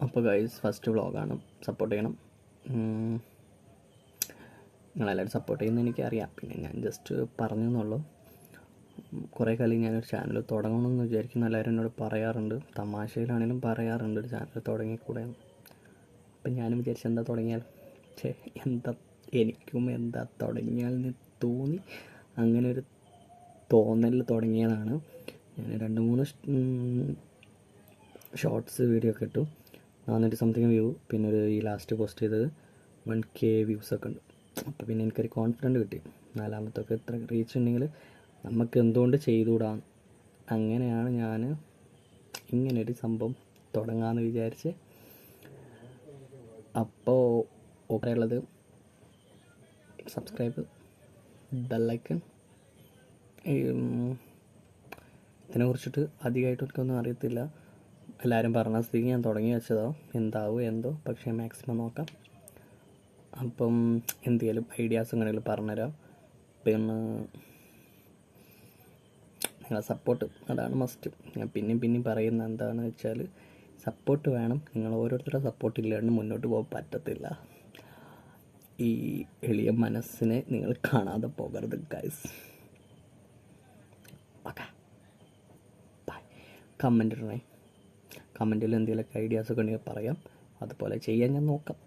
അപ്പോൾ guys first വ്ളോഗാണ്, support ചെയ്യണം. നിങ്ങളെല്ലാവരും സപ്പോർട്ട് ചെയ്യുന്നത് എനിക്കറിയാം, പിന്നെ ഞാൻ ജസ്റ്റ് പറഞ്ഞെന്നുള്ളൂ. കുറേ കാലം ഞാനൊരു ചാനൽ തുടങ്ങണമെന്ന് വിചാരിക്കുന്ന എല്ലാവരും എന്നോട് പറയാറുണ്ട്, തമാശയിലാണെങ്കിലും പറയാറുണ്ട് ഒരു ചാനൽ തുടങ്ങിക്കൂടെ. അപ്പം ഞാനും വിചാരിച്ചു എന്താ തുടങ്ങിയാൽ, എനിക്കും എന്താ തുടങ്ങിയാൽ എന്ന് തോന്നി. അങ്ങനെ ഒരു തോന്നലിൽ തുടങ്ങിയതാണ്. ഞാൻ 2-3 ഷോർട്സ് വീഡിയോ ഒക്കെ ഇട്ടു, 400 സംതിങ് വ്യൂ. പിന്നെ ഒരു ഈ ലാസ്റ്റ് പോസ്റ്റ് ചെയ്തത് 1K വ്യൂസൊക്കെ ഉണ്ട്. അപ്പോൾ പിന്നെ എനിക്കൊരു കോൺഫിഡൻറ്റ് കിട്ടി, 4-മത്തൊക്കെ ഇത്ര റീച്ച് ഉണ്ടെങ്കിൽ നമുക്ക് എന്തുകൊണ്ട് ചെയ്തുകൂടാന്ന്. അങ്ങനെയാണ് ഞാൻ ഇങ്ങനൊരു സംഭവം തുടങ്ങാമെന്ന് വിചാരിച്ച്. അപ്പോൾ ഉള്ളത് സബ്സ്ക്രൈബ്, ബെല്ലൈക്കൺ. ഇതിനെക്കുറിച്ചിട്ട് അധികമായിട്ട് എനിക്കൊന്നും അറിയത്തില്ല. എല്ലാവരും പറഞ്ഞ സ്ഥിതിക്ക് ഞാൻ തുടങ്ങി വെച്ചതോ, എന്താവോ എന്തോ, പക്ഷേ മാക്സിമം നോക്കാം. അപ്പം എന്തെങ്കിലും ഐഡിയാസ് ഉണ്ടെങ്കിൽ പറഞ്ഞുതരാം. പിന്നെ നിങ്ങളെ സപ്പോർട്ട്, അതാണ് മസ്റ്റ്. ഞാൻ പിന്നെയും പറയുന്ന എന്താണെന്ന് വെച്ചാൽ സപ്പോർട്ട് വേണം. നിങ്ങൾ ഓരോരുത്തരുടെ സപ്പോർട്ട് ഇല്ലാണ്ട് മുന്നോട്ട് പോകാൻ പറ്റത്തില്ല. ഈ എളിയ മനസ്സിനെ നിങ്ങൾ കാണാതെ പോകരുത് ഗൈസ്. Okay, by. കമൻറ്റ് ഇടണേ. കമൻറ്റിൽ എന്തെങ്കിലുമൊക്കെ ഐഡിയാസൊക്കെ ഉണ്ടെങ്കിൽ പറയാം, അതുപോലെ ചെയ്യാൻ ഞാൻ നോക്കാം.